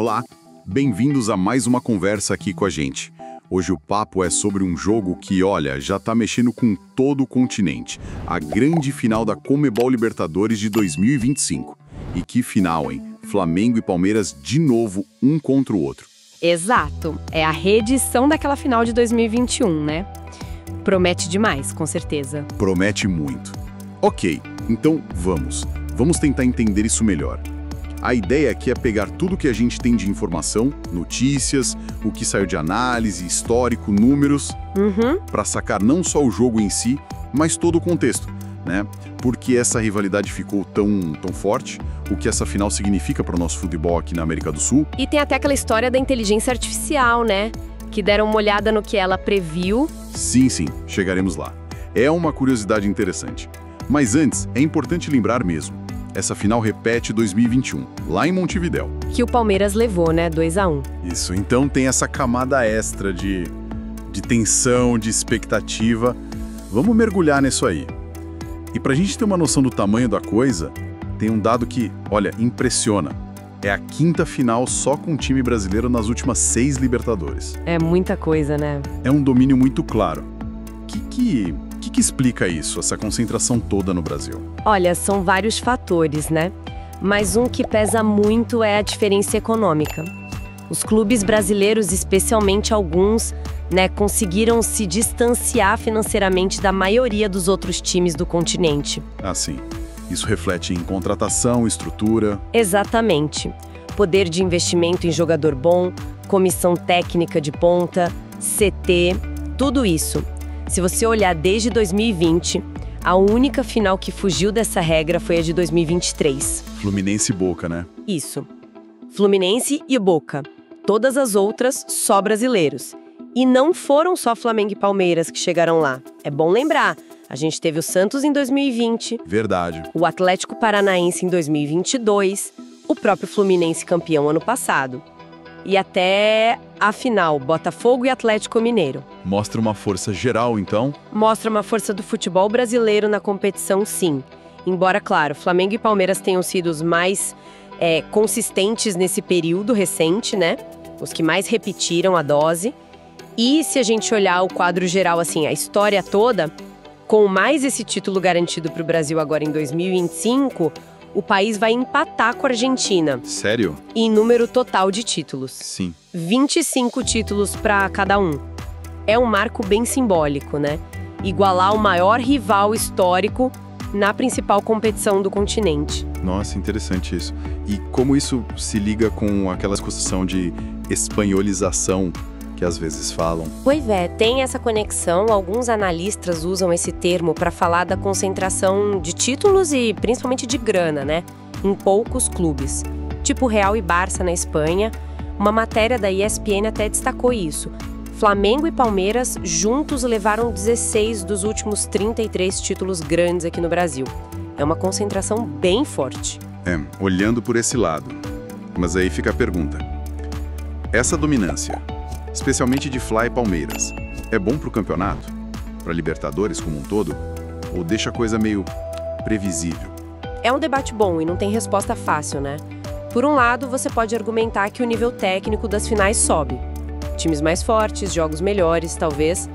Olá, bem-vindos a mais uma conversa aqui com a gente. Hoje o papo é sobre um jogo que, olha, já tá mexendo com todo o continente. A grande final da Conmebol Libertadores de 2025. E que final, hein? Flamengo e Palmeiras de novo, um contra o outro. Exato. É a reedição daquela final de 2021, né? Promete demais, com certeza. Promete muito. Ok, então vamos tentar entender isso melhor. A ideia aqui é pegar tudo que a gente tem de informação, notícias, o que saiu de análise, histórico, números, para sacar não só o jogo em si, mas todo o contexto, né? Por que essa rivalidade ficou tão forte, o que essa final significa para o nosso futebol aqui na América do Sul. E tem até aquela história da inteligência artificial, né? Que deram uma olhada no que ela previu. Sim, chegaremos lá. É uma curiosidade interessante. Mas antes, é importante lembrar mesmo. Essa final repete 2021, lá em Montevidéu. Que o Palmeiras levou, né? 2-1. Isso, então tem essa camada extra de tensão, de expectativa. Vamos mergulhar nisso aí. E pra gente ter uma noção do tamanho da coisa, tem um dado que, olha, impressiona. É a 5ª final só com o time brasileiro nas últimas 6 Libertadores. É muita coisa, né? É um domínio muito claro. O que explica isso, essa concentração toda no Brasil? Olha, são vários fatores, né? Mas um que pesa muito é a diferença econômica. Os clubes brasileiros, especialmente alguns, né, conseguiram se distanciar financeiramente da maioria dos outros times do continente. Ah, sim. Isso reflete em contratação, estrutura... Exatamente. Poder de investimento em jogador bom, comissão técnica de ponta, CT, tudo isso. Se você olhar desde 2020, a única final que fugiu dessa regra foi a de 2023. Fluminense e Boca, né? Isso. Fluminense e Boca. Todas as outras, só brasileiros. E não foram só Flamengo e Palmeiras que chegaram lá. É bom lembrar, a gente teve o Santos em 2020. Verdade. O Atlético Paranaense em 2022. O próprio Fluminense campeão ano passado. E até a final, Botafogo e Atlético Mineiro. Mostra uma força geral, então? Mostra uma força do futebol brasileiro na competição, sim. Embora, claro, Flamengo e Palmeiras tenham sido os mais consistentes nesse período recente, né? Os que mais repetiram a dose. E se a gente olhar o quadro geral, assim, a história toda, com mais esse título garantido para o Brasil agora em 2025... o país vai empatar com a Argentina. Sério? Em número total de títulos. Sim. 25 títulos para cada um. É um marco bem simbólico, né? Igualar o maior rival histórico na principal competição do continente. Nossa, interessante isso. E como isso se liga com aquela discussão de espanholização que às vezes falam? Pois é, tem essa conexão. Alguns analistas usam esse termo para falar da concentração de títulos e principalmente de grana, né? Em poucos clubes. Tipo Real e Barça na Espanha. Uma matéria da ESPN até destacou isso. Flamengo e Palmeiras juntos levaram 16 dos últimos 33 títulos grandes aqui no Brasil. É uma concentração bem forte. Olhando por esse lado. Mas aí fica a pergunta. Essa dominância, especialmente de Fla e Palmeiras, é bom pro campeonato? Pra Libertadores como um todo? Ou deixa a coisa meio previsível? É um debate bom e não tem resposta fácil, né? Por um lado, você pode argumentar que o nível técnico das finais sobe. Times mais fortes, jogos melhores, talvez.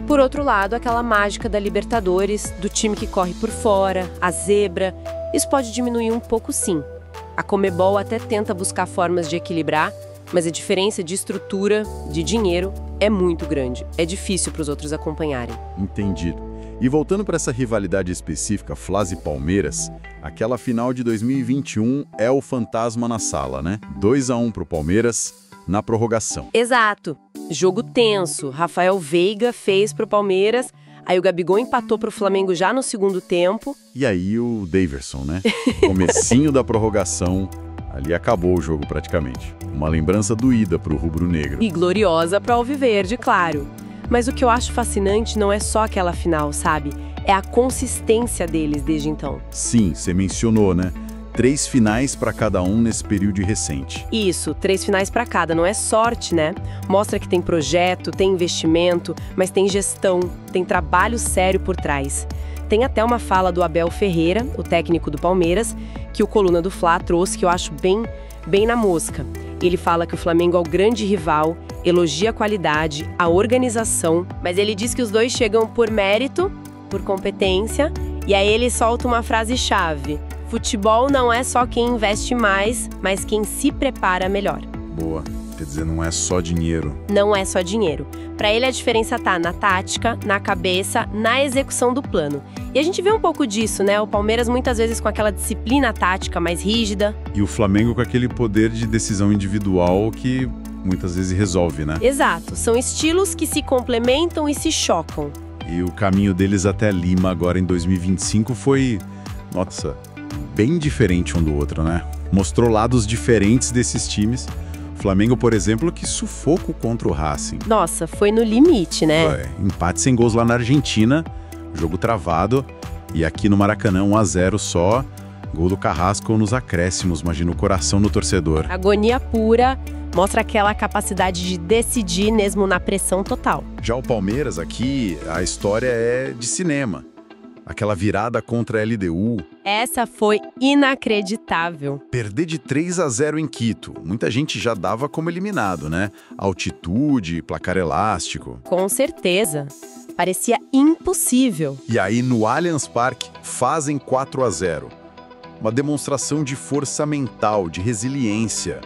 Por outro lado, aquela mágica da Libertadores, do time que corre por fora, a zebra, isso pode diminuir um pouco, sim. A Conmebol até tenta buscar formas de equilibrar, mas a diferença de estrutura, de dinheiro, é muito grande. É difícil para os outros acompanharem. Entendido. E voltando para essa rivalidade específica, Fla e Palmeiras, aquela final de 2021 é o fantasma na sala, né? 2-1 pro Palmeiras, na prorrogação. Exato. Jogo tenso. Rafael Veiga fez pro Palmeiras, aí o Gabigol empatou pro Flamengo já no segundo tempo. E aí o Daverson, né? Comecinho da prorrogação, ali acabou o jogo praticamente. Uma lembrança doída pro rubro-negro. E gloriosa pro alviverde, claro. Mas o que eu acho fascinante não é só aquela final, sabe? É a consistência deles desde então. Sim, você mencionou, né? 3 finais para cada um nesse período recente. Isso, 3 finais para cada. Não é sorte, né? Mostra que tem projeto, tem investimento, mas tem gestão, tem trabalho sério por trás. Tem até uma fala do Abel Ferreira, o técnico do Palmeiras, que o Coluna do Fla trouxe, que eu acho bem na mosca. Ele fala que o Flamengo é o grande rival, elogia a qualidade, a organização, mas ele diz que os dois chegam por mérito, por competência, e aí ele solta uma frase-chave: futebol não é só quem investe mais, mas quem se prepara melhor. Boa. Quer dizer, não é só dinheiro. Não é só dinheiro. Para ele, a diferença tá na tática, na cabeça, na execução do plano. E a gente vê um pouco disso, né? O Palmeiras muitas vezes com aquela disciplina tática mais rígida. E o Flamengo com aquele poder de decisão individual que muitas vezes resolve, né? Exato. São estilos que se complementam e se chocam. E o caminho deles até Lima agora em 2025 foi, nossa, bem diferente um do outro, né? Mostrou lados diferentes desses times. Flamengo, por exemplo, que sufoco contra o Racing. Nossa, foi no limite, né? Empate sem gols lá na Argentina, jogo travado, e aqui no Maracanã 1-0 só, gol do Carrasco nos acréscimos, imagina o coração do torcedor. Agonia pura, mostra aquela capacidade de decidir mesmo na pressão total. Já o Palmeiras aqui, a história é de cinema. Aquela virada contra a LDU. Essa foi inacreditável. Perder de 3-0 em Quito. Muita gente já dava como eliminado, né? Altitude, placar elástico. Com certeza. Parecia impossível. E aí, no Allianz Parque, fazem 4-0. Uma demonstração de força mental, de resiliência.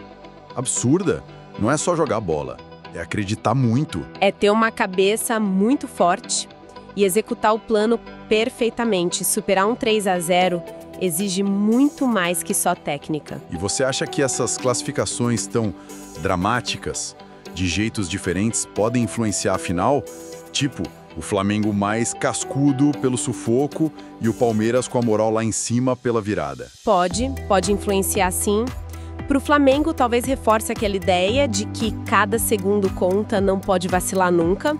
Absurda. Não é só jogar bola, é acreditar muito. É ter uma cabeça muito forte e executar o plano perfeitamente. Superar um 3-0 exige muito mais que só técnica. E você acha que essas classificações tão dramáticas, de jeitos diferentes, podem influenciar a final? Tipo, o Flamengo mais cascudo pelo sufoco e o Palmeiras com a moral lá em cima pela virada. Pode influenciar sim. Para o Flamengo, talvez reforce aquela ideia de que cada segundo conta, não pode vacilar nunca.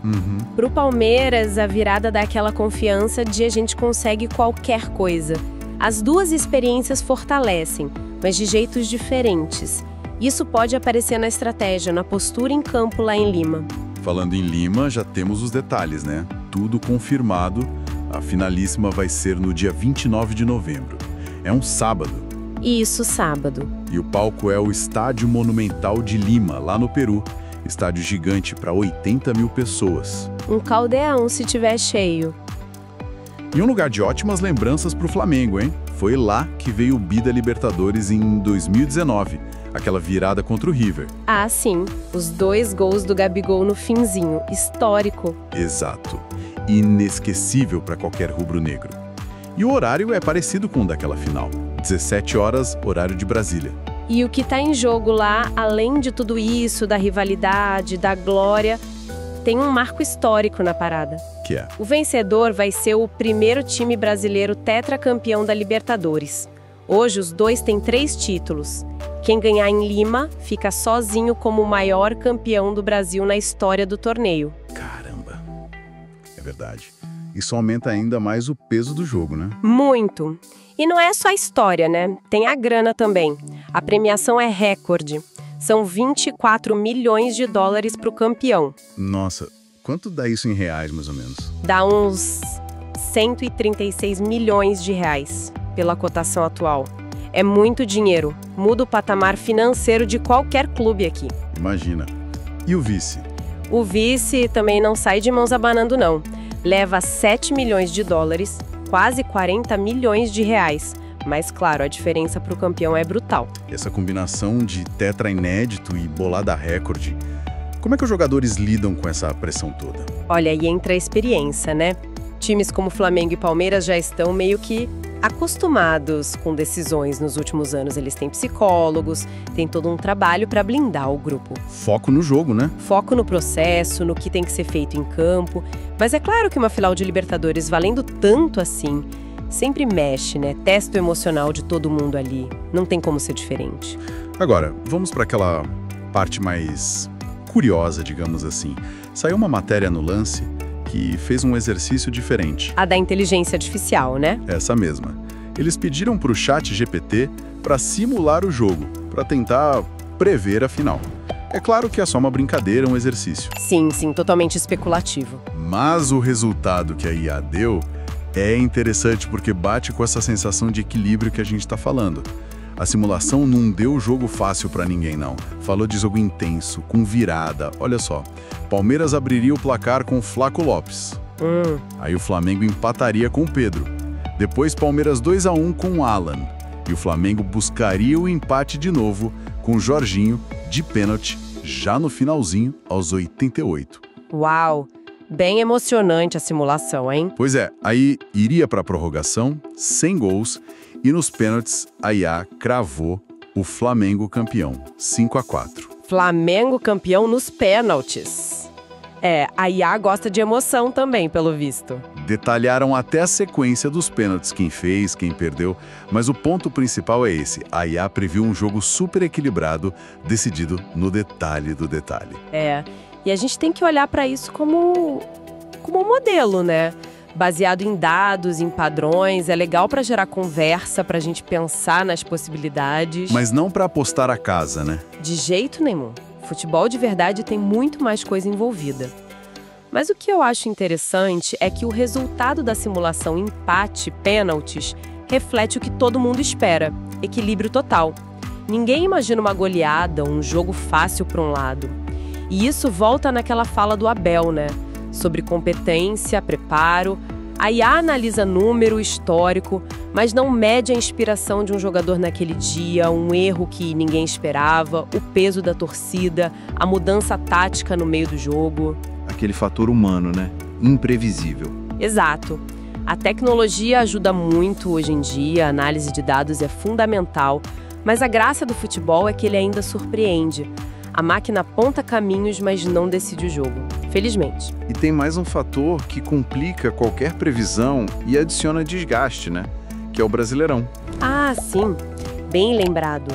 Para o Palmeiras, a virada dá aquela confiança de a gente consegue qualquer coisa. As duas experiências fortalecem, mas de jeitos diferentes. Isso pode aparecer na estratégia, na postura em campo lá em Lima. Falando em Lima, já temos os detalhes, né? Tudo confirmado. A finalíssima vai ser no dia 29 de novembro. É um sábado. Isso, sábado. E o palco é o Estádio Monumental de Lima, lá no Peru. Estádio gigante para 80 mil pessoas. Um caldeirão se tiver cheio. E um lugar de ótimas lembranças para o Flamengo, hein? Foi lá que veio o bi da Libertadores em 2019, aquela virada contra o River. Ah, sim. Os 2 gols do Gabigol no finzinho. Histórico. Exato. Inesquecível para qualquer rubro-negro. E o horário é parecido com o daquela final. 17 horas, horário de Brasília. E o que está em jogo lá, além de tudo isso, da rivalidade, da glória, tem um marco histórico na parada. Que é? O vencedor vai ser o primeiro time brasileiro tetracampeão da Libertadores. Hoje, os dois têm 3 títulos. Quem ganhar em Lima fica sozinho como o maior campeão do Brasil na história do torneio. Caramba! É verdade. Isso aumenta ainda mais o peso do jogo, né? Muito! E não é só a história, né? Tem a grana também. A premiação é recorde. São 24 milhões de dólares para o campeão. Nossa, quanto dá isso em reais, mais ou menos? Dá uns 136 milhões de reais pela cotação atual. É muito dinheiro. Muda o patamar financeiro de qualquer clube aqui. Imagina. E o vice? O vice também não sai de mãos abanando, não. Leva 7 milhões de dólares, quase 40 milhões de reais. Mas, claro, a diferença para o campeão é brutal. Essa combinação de tetra inédito e bolada recorde, como é que os jogadores lidam com essa pressão toda? Olha, aí entra a experiência, né? Times como Flamengo e Palmeiras já estão meio que acostumados com decisões nos últimos anos. Eles têm psicólogos, tem todo um trabalho para blindar o grupo. Foco no jogo, né? Foco no processo, no que tem que ser feito em campo. Mas é claro que uma final de Libertadores valendo tanto assim sempre mexe, né? Testa o emocional de todo mundo ali. Não tem como ser diferente. Agora, vamos para aquela parte mais curiosa, digamos assim. Saiu uma matéria no Lance que fez um exercício diferente. A da inteligência artificial, né? Essa mesma. Eles pediram para o ChatGPT para simular o jogo, para tentar prever a final. É claro que é só uma brincadeira, um exercício. Sim, totalmente especulativo. Mas o resultado que a IA deu é interessante porque bate com essa sensação de equilíbrio que a gente está falando. A simulação não deu jogo fácil para ninguém, não. Falou de jogo intenso, com virada. Olha só, Palmeiras abriria o placar com Flaco Lopes. Aí o Flamengo empataria com o Pedro. Depois Palmeiras 2-1 com o Alan. E o Flamengo buscaria o empate de novo com o Jorginho, de pênalti, já no finalzinho, aos 88. Uau! Bem emocionante a simulação, hein? Pois é, aí iria para a prorrogação, sem gols, e nos pênaltis a IA cravou o Flamengo campeão, 5-4. Flamengo campeão nos pênaltis. A IA gosta de emoção também, pelo visto. Detalharam até a sequência dos pênaltis, quem fez, quem perdeu, mas o ponto principal é esse. A IA previu um jogo super equilibrado, decidido no detalhe do detalhe. E a gente tem que olhar para isso como um modelo, né? Baseado em dados, em padrões, é legal para gerar conversa, para a gente pensar nas possibilidades. Mas não para apostar a casa, né? De jeito nenhum. Futebol de verdade tem muito mais coisa envolvida. Mas o que eu acho interessante é que o resultado da simulação empate-pênaltis reflete o que todo mundo espera, equilíbrio total. Ninguém imagina uma goleada, um jogo fácil para um lado. E isso volta naquela fala do Abel, né? Sobre competência, preparo. A IA analisa número, histórico, mas não mede a inspiração de um jogador naquele dia, um erro que ninguém esperava, o peso da torcida, a mudança tática no meio do jogo. Aquele fator humano, né? Imprevisível. Exato. A tecnologia ajuda muito hoje em dia, a análise de dados é fundamental, mas a graça do futebol é que ele ainda surpreende. A máquina aponta caminhos, mas não decide o jogo, felizmente. E tem mais um fator que complica qualquer previsão e adiciona desgaste, né? Que é o Brasileirão. Ah, sim. Bem lembrado.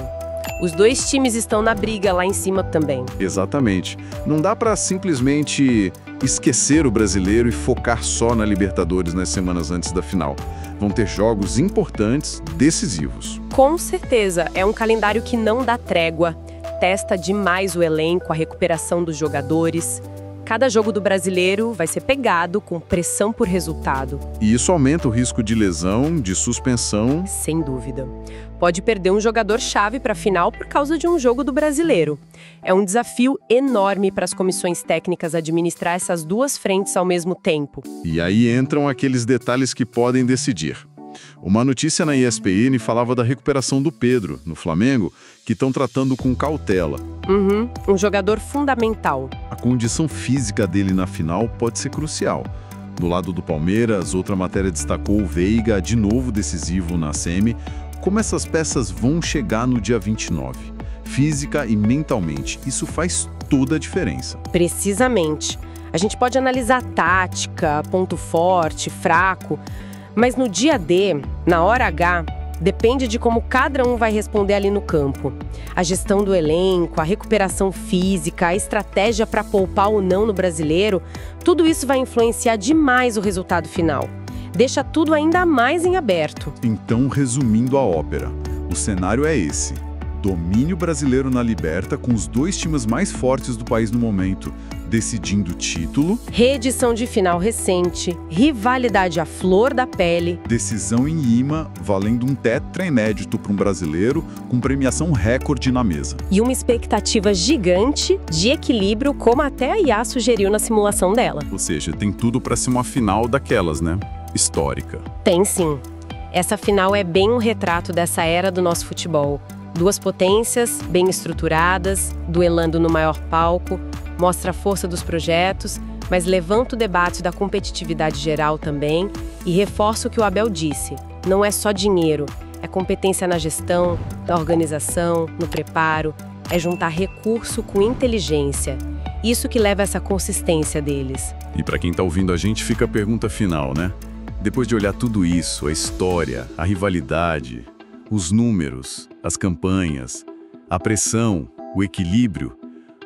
Os dois times estão na briga lá em cima também. Exatamente. Não dá para simplesmente esquecer o Brasileiro e focar só na Libertadores nas semanas antes da final. Vão ter jogos importantes, decisivos. Com certeza. É um calendário que não dá trégua. Testa demais o elenco, a recuperação dos jogadores. Cada jogo do Brasileiro vai ser pegado com pressão por resultado. E isso aumenta o risco de lesão, de suspensão. Sem dúvida. Pode perder um jogador-chave para a final por causa de um jogo do Brasileiro. É um desafio enorme para as comissões técnicas administrar essas duas frentes ao mesmo tempo. E aí entram aqueles detalhes que podem decidir. Uma notícia na ESPN falava da recuperação do Pedro, no Flamengo, que estão tratando com cautela. Um jogador fundamental. A condição física dele na final pode ser crucial. Do lado do Palmeiras, outra matéria destacou o Veiga, de novo decisivo na semi. Como essas peças vão chegar no dia 29? Física e mentalmente, isso faz toda a diferença. Precisamente. A gente pode analisar tática, ponto forte, fraco, mas no dia D, na hora H, depende de como cada um vai responder ali no campo. A gestão do elenco, a recuperação física, a estratégia para poupar ou não no Brasileiro, tudo isso vai influenciar demais o resultado final. Deixa tudo ainda mais em aberto. Então, resumindo a ópera, o cenário é esse. Domínio brasileiro na Liberta com os dois times mais fortes do país no momento, decidindo o título. Reedição de final recente, rivalidade à flor da pele. Decisão em Lima, valendo um tetra inédito para um brasileiro, com premiação recorde na mesa. E uma expectativa gigante de equilíbrio, como até a IA sugeriu na simulação dela. Ou seja, tem tudo para ser uma final daquelas, né? Histórica. Tem sim. Essa final é bem um retrato dessa era do nosso futebol. Duas potências, bem estruturadas, duelando no maior palco, mostra a força dos projetos, mas levanta o debate da competitividade geral também e reforça o que o Abel disse. Não é só dinheiro, é competência na gestão, na organização, no preparo, é juntar recurso com inteligência. Isso que leva a essa consistência deles. E para quem está ouvindo a gente, fica a pergunta final, né? Depois de olhar tudo isso, a história, a rivalidade, os números, as campanhas, a pressão, o equilíbrio,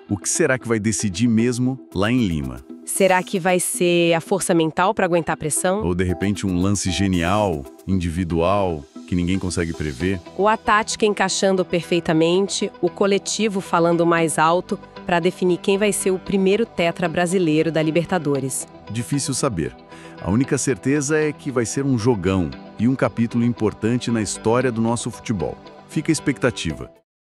o que será que vai decidir mesmo lá em Lima? Será que vai ser a força mental para aguentar a pressão? Ou de repente um lance genial, individual, que ninguém consegue prever? Ou a tática encaixando perfeitamente, o coletivo falando mais alto para definir quem vai ser o primeiro tetra brasileiro da Libertadores? Difícil saber. A única certeza é que vai ser um jogão e um capítulo importante na história do nosso futebol. fica a expectativa.